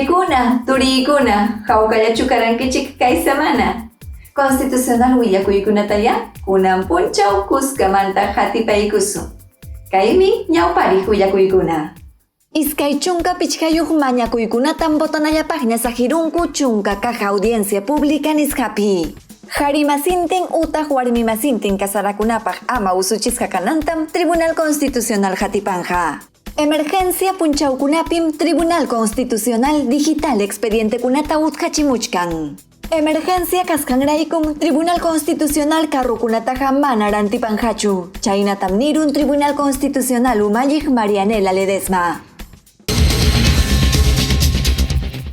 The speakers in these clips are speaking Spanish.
Machaykuna, turikuna, hawkallachu karankichik kay semana. Constitucional willakuykunataya kunan punchaw kuskamanta hatipaykusun. Kaymi ñawpariq willakuykuna. Iskay chunka pichkayuq mañakuykunatan botanallapaqña sajirunku chunka kaq audiencia pública nisqapi. Harimasintin utaq warmimasintin kasarakunapaq ama usuchisqa kanantam Tribunal Constitucional hatipanja. Emergencia punchawkunapim Tribunal Constitucional Digital expedientekunata utqachimuchkan. Emergencia kasqanraykum Tribunal Constitucional karrukunataqa mana rantipanqachu. Chaynatam nirun Tribunal Constitucional umalliq Marianela Ledesma.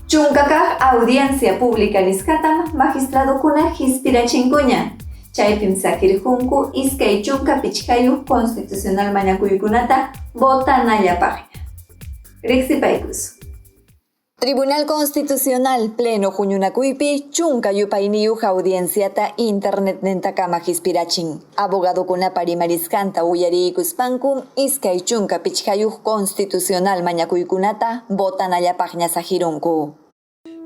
Chunkakaq audiencia pública nisqatam magistradokuna hispirachinkuña. Chaypim sakirqunku iskay chunka pichqayuq constitucional mañakuykunata botanallapaqña. Riqsipaykusun. Tribunal Constitucional Pleno Huñunakuypi chunka yupayniyuq audienciata internet nentakama hispirachin. Abogadokuna parimarisqanta uyariykuspankum iskay chunka pichqayuq constitucional mañakuykunata botanallapaqña sajirunku.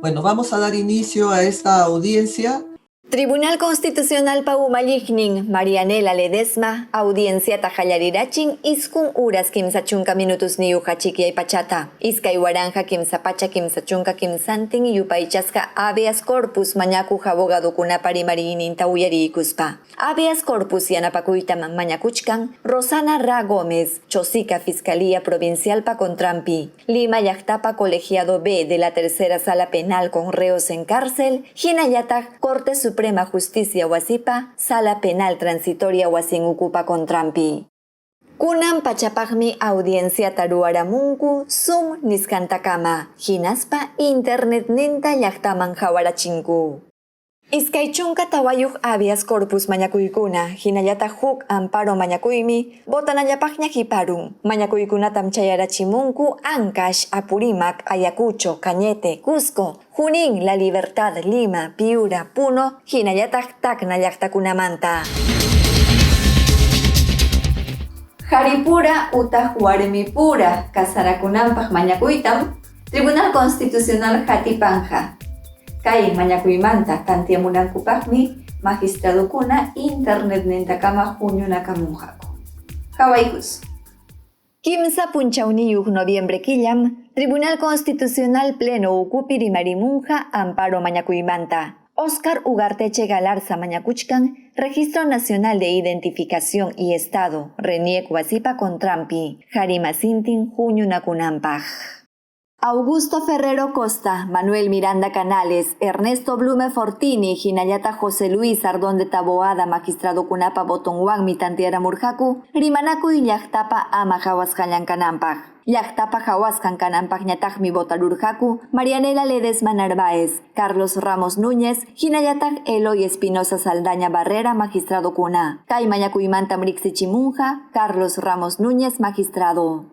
Bueno, vamos a dar inicio a esta audiencia. Tribunal Constitucional Paumalliqnin Marianela Ledesma audienciata hallarirachin iskun uras kimsa chunka minutos niyuqa chikyay pachata. Iskay waranja kimsa pacha kimsa chunka kimsantin yupaychasqa habeas corpus mañakuq abogadokuna parimarininta uyariykuspa. Habeas corpus yanapakuytam mañakuchkan Rosana Ra Gómez, Chosica Fiscalía Provincialpa Contrampi, Lima llaqtapa Colegiado B de la Tercera Sala Penal con reos en cárcel, hinallataq Corte Suprema Justicia Wasipa, Sala Penal Transitoria Wasin Ucupa Contrampi. Kunan pachapaqmi audiencia taruaramunku Zoom niskantakama, hinaspa internet ninta llaqtaman hawarachinku. Iskay chunka tawayuq habeas corpus mañakuykuna, hinallataq huk amparo mañakuymi, botanallapaqña hiparun. Mañakuykunatam chayarachimunku Ancash, Apurímac, Ayacucho, Cañete, Cusco, Junín, La Libertad, Lima, Piura, Puno, hinallataq Tacna llaqtakunamanta. Haripura utaq warmipura kasarakunanpaq mañakuytam Tribunal Constitucional hatipanja. Kay mañakuymanta tantiamunankupaqmi magistradokuna internet nentakama huñunakamunqaku. Hawaykus. Kimsa punchawniyuq noviembre killam, Tribunal Constitucional Pleno ukupi rimarimunqa amparo mañakuymanta. Oscar Ugarteche Galarza mañakuchkan, Registro Nacional de Identificación y Estado, Reniec Wasipa Contrampi, Harimasintin huñunakunanpaq. Augusto Ferrero Costa, Manuel Miranda Canales, Ernesto Blume Fortini, hinallata José Luis Ardón de Taboada, magistrado kunapa botonwanmi tantiara murjaku, rimanaku y llaqtapa ama hawasqallan kanampaq. Llaqtapa hawasqan kanampaq ñataqmi botarurjaku, Marianela Ledesma Narváez, Carlos Ramos Núñez, hinallataq Eloy Espinosa Saldaña Barrera, magistrado kuna. Kay mañakuymantam riqsichimunqa, Carlos Ramos Núñez, magistrado.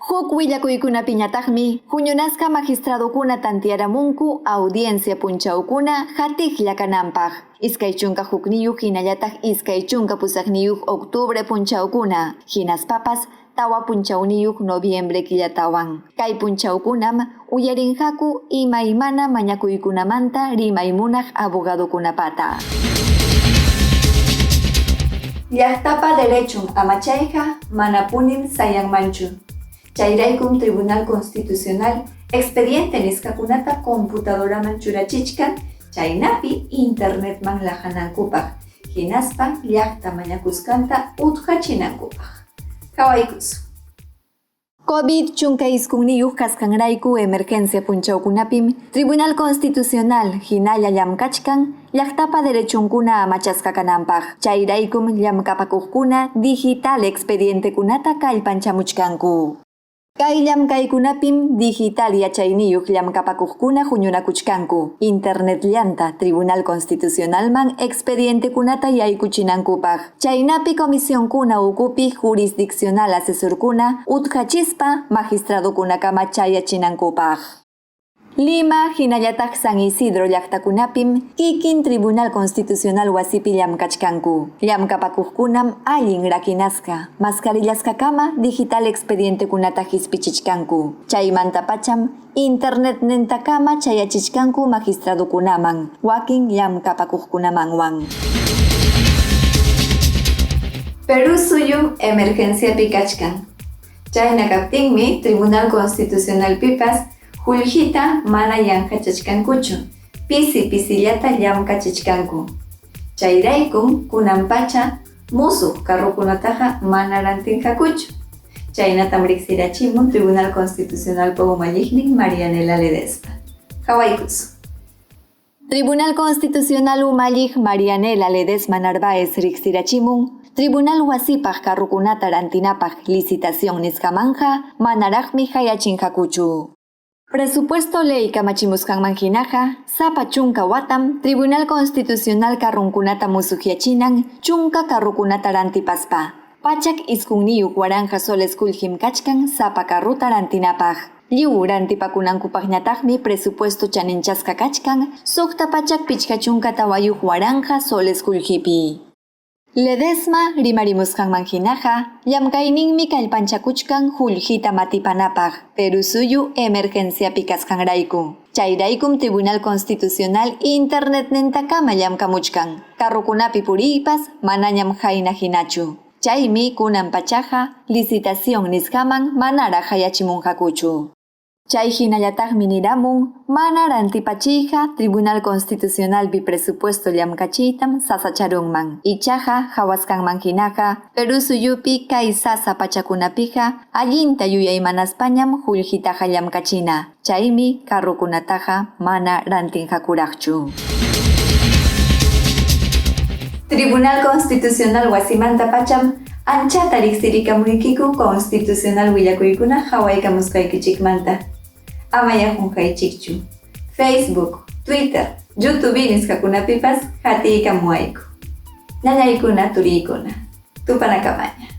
Huk willakuykunapi ñataqmi huñunasqa magistradokuna tantiaramunku audiencia punchawkuna hatiqlla kananpaq. Iskay chunka hukniyuq hinallataq iskay chunka pusaqniyuq octubre punchawkuna. Hinaspapas tawa punchawniyuq noviembre killatawan. Kay punchawkunam uyarinhaku imaymana mañakuykunamanta rimaymunaq abogadokunapata. Llaqtapa derechun amachayqa manapunin sayanmanchu. Chayraykum Tribunal Constitucional expediente nisqakunata computadoraman churachichkan, chaynapi internetman laqanankupaq, hinaspa llaqta mañakusqanta utqachinankupaq. Hawaykus. COVID chunka iskunniyuq kasqanrayku emergencia punchawkunapim Tribunal Constitucional hinalla llamkachkan llaqtapa derechunkuna amachasqa kananpaq. Chayraykum llamkapakuqkuna digital expedientekunata kallpanchamuchkanku. Kay llamkaykunapim digital yachayniyuq llamkapakuqkuna huñunakuchkanku. Internet llanta Tribunal Constitucionalman expedientekunata yaykuchinankupaq. Chaynapi comisionkuna ukupi jurisdiccional asesorkuna utqachispa magistradokunakama chayachinankupaq. Lima, hinallataq San Isidro llaqtakunapim, kikin Tribunal Constitucional wasipi llamkachkanku. Llamkapakuqkunam allin rakinasqa. Mascarillasqakama digital expediente kunata hispichichkanku. Chaymanta pacham, internet nentakama chayachichkanku magistradokunaman, wakin llamkapakuqkunamanwan. Perú suyum emergencia pikachkan. Chayna kaptinmi Tribunal Constitucional pipas Juljita mana llankachachkankuchu, pisi-pisillata llamkachachkanku. Chayraykum kunampacha musuq karrukunataqa mana rantinqakuchu. Chaynatam riqsirachimun Tribunal Constitucional umalliqnin Marianela Ledesma. Hawaykusu. Tribunal Constitucional umalliq Marianela Ledesma Narváez riqsirachimun Tribunal wasipaq karrukunata rantinapaq licitación nisqamanja manaraqmi hayachinqakuchu. Presupuesto ley kamachimusqanman hinaqa, sapa chunka watam Tribunal Constitucional karrunkunata musuqyachinan chunka karrukunata rantipaspa. Pachak iskunniyuq waranja soles kuljim kachkan sapa karruta rantinapaq. Lliw rantipakunankupaqñataqmi presupuesto chaninchasqa kachkan suqta pachak pichqa chunka tawayuq waranja soles kuljipi. Ledesma rimarimusqanman hinaqa, llamkayninmi kallpanchakuchkan Juljita matipanapaq, Perú suyu emergenciapi kasqanrayku. Chayraykum Tribunal Constitucional internet nentakama llamkamuchkan. Karrukunapi puriypas manañam hayna hinachu. Chaymi kunan pachaqa licitación nisqaman manara hayachimunqakuchu. Chay hinallataqmi niramun, mana rantipachiyqa Tribunal Constitucional bi presupuesto llamkachiytam sasacharunman. Ichaqa hawasqanman hinaqa, Perú suyupi kay sasa pachakunapiqa allinta yuyaymanaspañam Juljitaqa llamkachina. Chaymi karrukunataqa mana rantinqakuraqchu. Tribunal Constitucional wasimanta pacham anchata riqsirikamuykiku Constitucional willakuykuna hawaykamusqaykichikmanta. Amayajunqaychikchu. Facebook, Twitter, YouTube nisqakunapipas hatiykamuwayku. Ñañaykuna turiykuna. Tupanakamaña.